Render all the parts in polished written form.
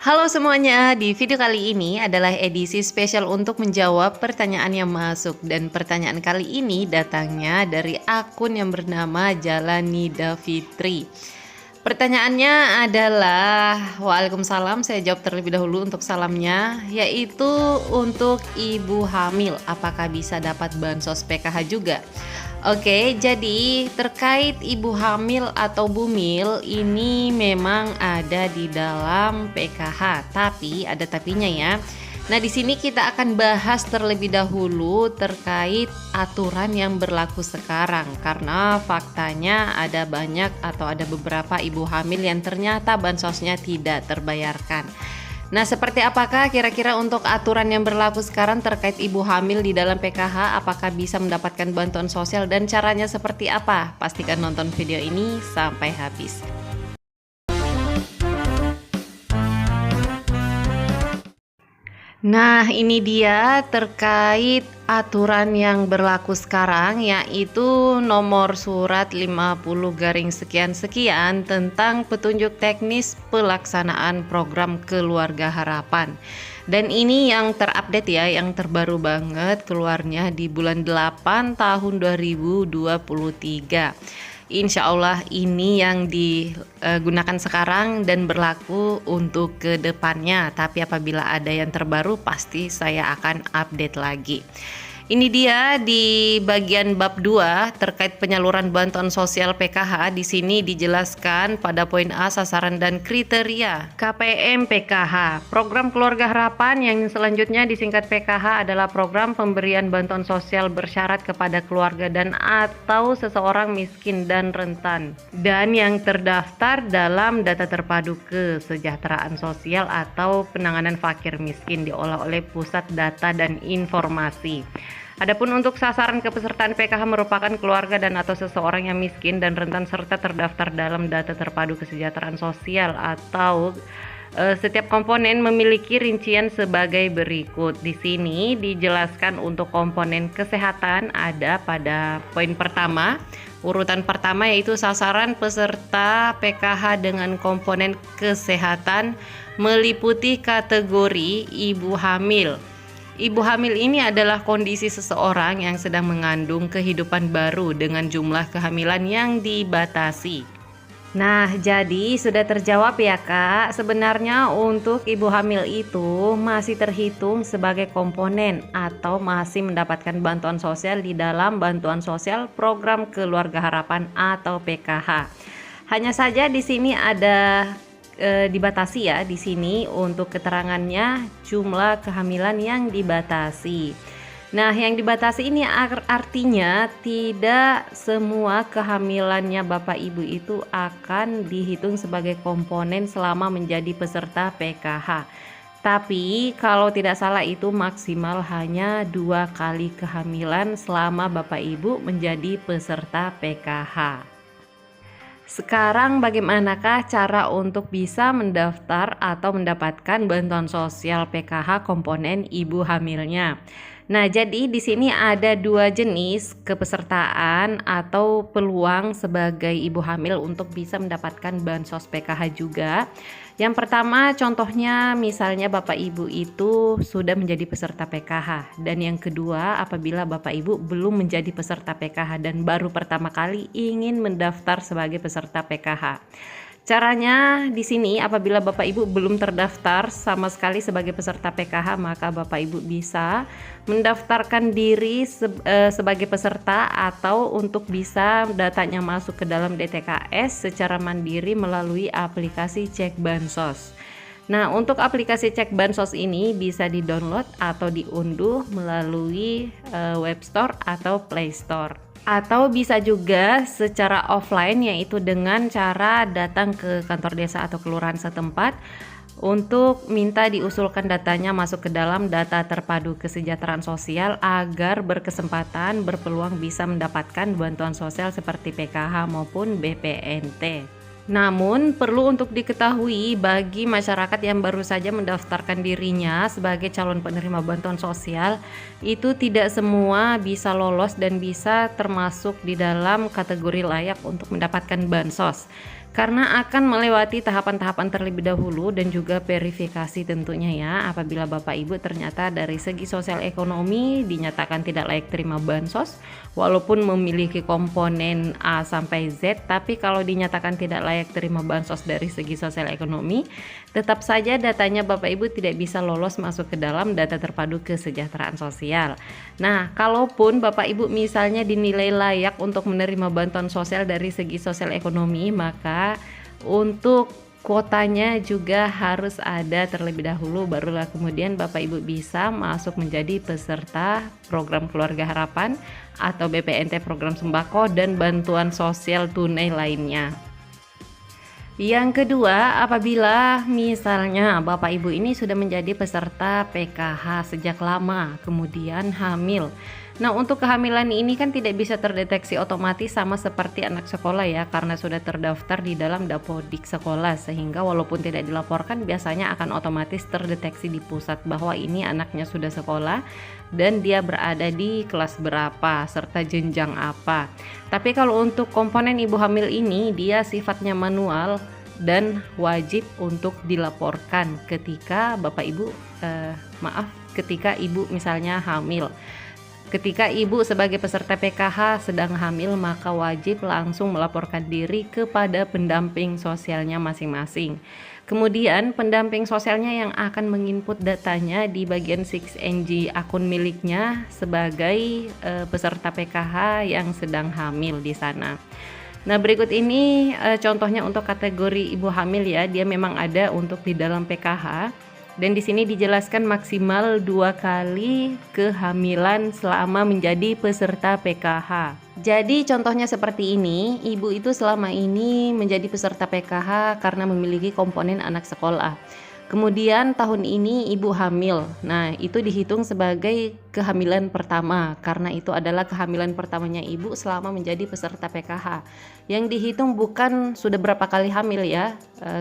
Halo semuanya, di video kali ini adalah edisi spesial untuk menjawab pertanyaan yang masuk. Dan pertanyaan kali ini datangnya dari akun yang bernama Jalanida Fitri. Pertanyaannya adalah, Waalaikumsalam, saya jawab terlebih dahulu untuk salamnya, yaitu untuk ibu hamil, apakah bisa dapat bansos PKH juga? Oke, jadi terkait ibu hamil atau bumil ini memang ada di dalam PKH, tapi ada tapinya ya. Nah, di sini kita akan bahas terlebih dahulu terkait aturan yang berlaku sekarang, karena faktanya ada banyak atau ada beberapa ibu hamil yang ternyata bansosnya tidak terbayarkan. Nah, seperti apakah kira-kira untuk aturan yang berlaku sekarang terkait ibu hamil di dalam PKH? Apakah bisa mendapatkan bantuan sosial dan caranya seperti apa? Pastikan nonton video ini sampai habis. Nah, ini dia terkait aturan yang berlaku sekarang, yaitu nomor surat 50/sekian-sekian tentang petunjuk teknis pelaksanaan program Keluarga Harapan. Dan ini yang terupdate ya, yang terbaru banget, keluarnya di bulan 8 tahun 2023. Insya Allah ini yang digunakan sekarang dan berlaku untuk kedepannya. Tapi apabila ada yang terbaru pasti saya akan update lagi. Ini dia di bagian bab 2 terkait penyaluran bantuan sosial PKH. Di sini dijelaskan pada poin A, sasaran dan kriteria KPM PKH. Program Keluarga Harapan yang selanjutnya disingkat PKH adalah program pemberian bantuan sosial bersyarat kepada keluarga dan atau seseorang miskin dan rentan dan yang terdaftar dalam data terpadu kesejahteraan sosial atau penanganan fakir miskin diolah oleh Pusat Data dan Informasi. Adapun untuk sasaran kepesertaan PKH merupakan keluarga dan atau seseorang yang miskin dan rentan serta terdaftar dalam data terpadu kesejahteraan sosial atau setiap komponen memiliki rincian sebagai berikut. Di sini dijelaskan untuk komponen kesehatan ada pada poin pertama, urutan pertama yaitu sasaran peserta PKH dengan komponen kesehatan meliputi kategori ibu hamil. Ibu hamil ini adalah kondisi seseorang yang sedang mengandung kehidupan baru dengan jumlah kehamilan yang dibatasi. Nah, jadi sudah terjawab ya Kak, sebenarnya untuk ibu hamil itu masih terhitung sebagai komponen atau masih mendapatkan bantuan sosial di dalam bantuan sosial program Keluarga Harapan atau PKH. Hanya saja di sini ada dibatasi ya, di sini untuk keterangannya jumlah kehamilan yang dibatasi. Nah, yang dibatasi ini artinya tidak semua kehamilannya Bapak Ibu itu akan dihitung sebagai komponen selama menjadi peserta PKH. Tapi kalau tidak salah itu maksimal hanya 2 kali kehamilan selama Bapak Ibu menjadi peserta PKH. Sekarang bagaimanakah cara untuk bisa mendaftar atau mendapatkan bantuan sosial PKH komponen ibu hamilnya? Nah, jadi di sini ada 2 jenis kepesertaan atau peluang sebagai ibu hamil untuk bisa mendapatkan bansos PKH juga. Yang pertama contohnya misalnya Bapak Ibu itu sudah menjadi peserta PKH, dan yang kedua apabila Bapak Ibu belum menjadi peserta PKH dan baru pertama kali ingin mendaftar sebagai peserta PKH. Caranya di sini apabila Bapak Ibu belum terdaftar sama sekali sebagai peserta PKH, maka Bapak Ibu bisa mendaftarkan diri sebagai peserta atau untuk bisa datanya masuk ke dalam DTKS secara mandiri melalui aplikasi Cek Bansos. Nah, untuk aplikasi Cek Bansos ini bisa di-download atau diunduh melalui Web Store atau Play Store. Atau bisa juga secara offline, yaitu dengan cara datang ke kantor desa atau kelurahan setempat untuk minta diusulkan datanya masuk ke dalam data terpadu kesejahteraan sosial agar berkesempatan berpeluang bisa mendapatkan bantuan sosial seperti PKH maupun BPNT. Namun perlu untuk diketahui bagi masyarakat yang baru saja mendaftarkan dirinya sebagai calon penerima bantuan sosial, itu tidak semua bisa lolos dan bisa termasuk di dalam kategori layak untuk mendapatkan bansos. karena akan melewati tahapan-tahapan terlebih dahulu dan juga verifikasi tentunya ya. Apabila Bapak Ibu ternyata dari segi sosial ekonomi dinyatakan tidak layak terima bansos walaupun memiliki komponen A sampai Z, tapi kalau dinyatakan tidak layak terima bansos dari segi sosial ekonomi, tetap saja datanya Bapak Ibu tidak bisa lolos masuk ke dalam data terpadu kesejahteraan sosial. Nah, kalaupun Bapak Ibu misalnya dinilai layak untuk menerima bantuan sosial dari segi sosial ekonomi, maka untuk kuotanya juga harus ada terlebih dahulu, barulah kemudian Bapak Ibu bisa masuk menjadi peserta program Keluarga Harapan atau BPNT program sembako dan bantuan sosial tunai lainnya. Yang kedua, apabila misalnya Bapak Ibu ini sudah menjadi peserta PKH sejak lama, kemudian hamil. Nah, untuk kehamilan ini kan tidak bisa terdeteksi otomatis sama seperti anak sekolah ya, karena sudah terdaftar di dalam Dapodik sekolah, sehingga walaupun tidak dilaporkan biasanya akan otomatis terdeteksi di pusat bahwa ini anaknya sudah sekolah dan dia berada di kelas berapa serta jenjang apa. Tapi kalau untuk komponen ibu hamil ini dia sifatnya manual dan wajib untuk dilaporkan ketika ketika ibu misalnya hamil. Ketika ibu sebagai peserta PKH sedang hamil, maka wajib langsung melaporkan diri kepada pendamping sosialnya masing-masing. Kemudian pendamping sosialnya yang akan menginput datanya di bagian 6NG akun miliknya sebagai peserta PKH yang sedang hamil di sana. Nah, berikut ini contohnya untuk kategori ibu hamil ya, dia memang ada untuk di dalam PKH. Dan di sini dijelaskan maksimal 2 kali kehamilan selama menjadi peserta PKH. Jadi contohnya seperti ini, ibu itu selama ini menjadi peserta PKH karena memiliki komponen anak sekolah. Kemudian tahun ini ibu hamil. Nah, itu dihitung sebagai kehamilan pertama karena itu adalah kehamilan pertamanya ibu selama menjadi peserta PKH. Yang dihitung bukan sudah berapa kali hamil ya.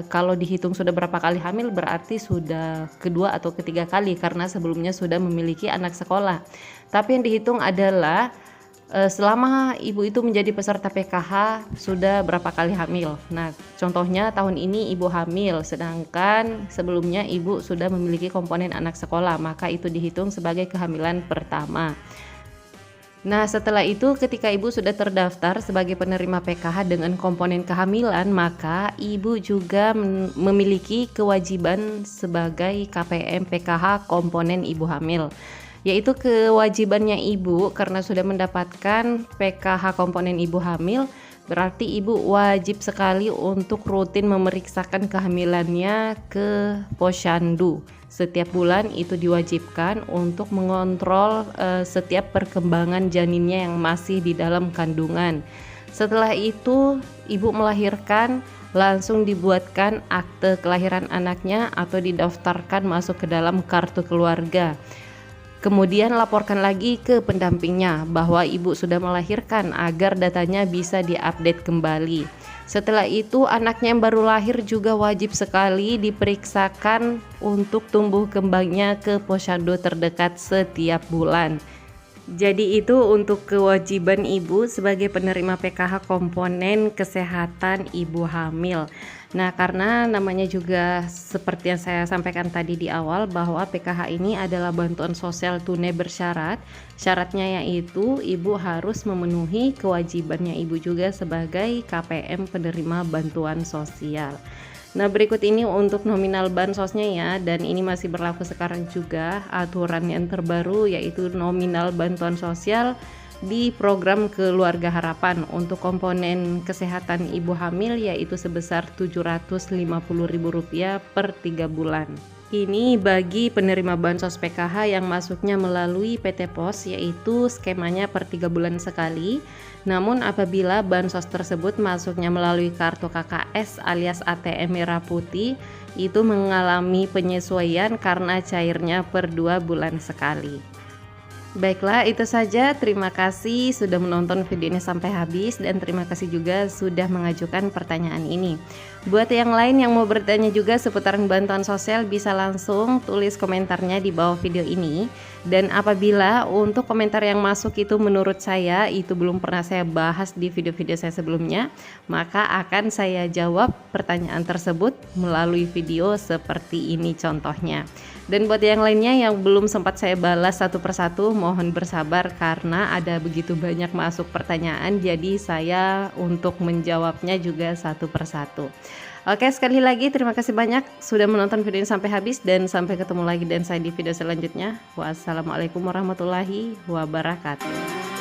Kalau dihitung sudah berapa kali hamil berarti sudah kedua atau ketiga kali karena sebelumnya sudah memiliki anak sekolah. Tapi yang dihitung adalah selama ibu itu menjadi peserta PKH sudah berapa kali hamil. Nah, contohnya tahun ini ibu hamil, sedangkan sebelumnya ibu sudah memiliki komponen anak sekolah, maka itu dihitung sebagai kehamilan pertama. Nah, setelah itu ketika ibu sudah terdaftar sebagai penerima PKH dengan komponen kehamilan, maka ibu juga memiliki kewajiban sebagai KPM PKH komponen ibu hamil. Yaitu kewajibannya ibu karena sudah mendapatkan PKH komponen ibu hamil, berarti ibu wajib sekali untuk rutin memeriksakan kehamilannya ke Posyandu. Setiap bulan itu diwajibkan untuk mengontrol setiap perkembangan janinnya yang masih di dalam kandungan. Setelah itu ibu melahirkan, langsung dibuatkan akte kelahiran anaknya atau didaftarkan masuk ke dalam kartu keluarga. Kemudian laporkan lagi ke pendampingnya bahwa ibu sudah melahirkan agar datanya bisa diupdate kembali. Setelah itu anaknya yang baru lahir juga wajib sekali diperiksakan untuk tumbuh kembangnya ke posyandu terdekat setiap bulan. Jadi itu untuk kewajiban ibu sebagai penerima PKH komponen kesehatan ibu hamil. Nah, karena namanya juga seperti yang saya sampaikan tadi di awal bahwa PKH ini adalah bantuan sosial tunai bersyarat. Syaratnya yaitu ibu harus memenuhi kewajibannya ibu juga sebagai KPM penerima bantuan sosial. Nah, berikut ini untuk nominal bansosnya ya, dan ini masih berlaku sekarang juga aturan yang terbaru yaitu nominal bantuan sosial di program Keluarga Harapan untuk komponen kesehatan ibu hamil yaitu sebesar Rp750.000 per 3 bulan. Ini bagi penerima bansos PKH yang masuknya melalui PT Pos, yaitu skemanya per 3 bulan sekali. Namun apabila bansos tersebut masuknya melalui kartu KKS alias ATM merah putih, itu mengalami penyesuaian karena cairnya per 2 bulan sekali. Baiklah, itu saja. Terima kasih sudah menonton video ini sampai habis dan terima kasih juga sudah mengajukan pertanyaan ini. Buat yang lain yang mau bertanya juga seputaran bantuan sosial bisa langsung tulis komentarnya di bawah video ini. Dan apabila untuk komentar yang masuk itu menurut saya itu belum pernah saya bahas di video-video saya sebelumnya, maka akan saya jawab pertanyaan tersebut melalui video seperti ini contohnya. Dan buat yang lainnya yang belum sempat saya balas satu persatu, mohon bersabar karena ada begitu banyak masuk pertanyaan, jadi saya untuk menjawabnya juga satu persatu. Oke, sekali lagi terima kasih banyak sudah menonton video ini sampai habis dan sampai ketemu lagi dan saya di video selanjutnya. Wassalamualaikum warahmatullahi wabarakatuh.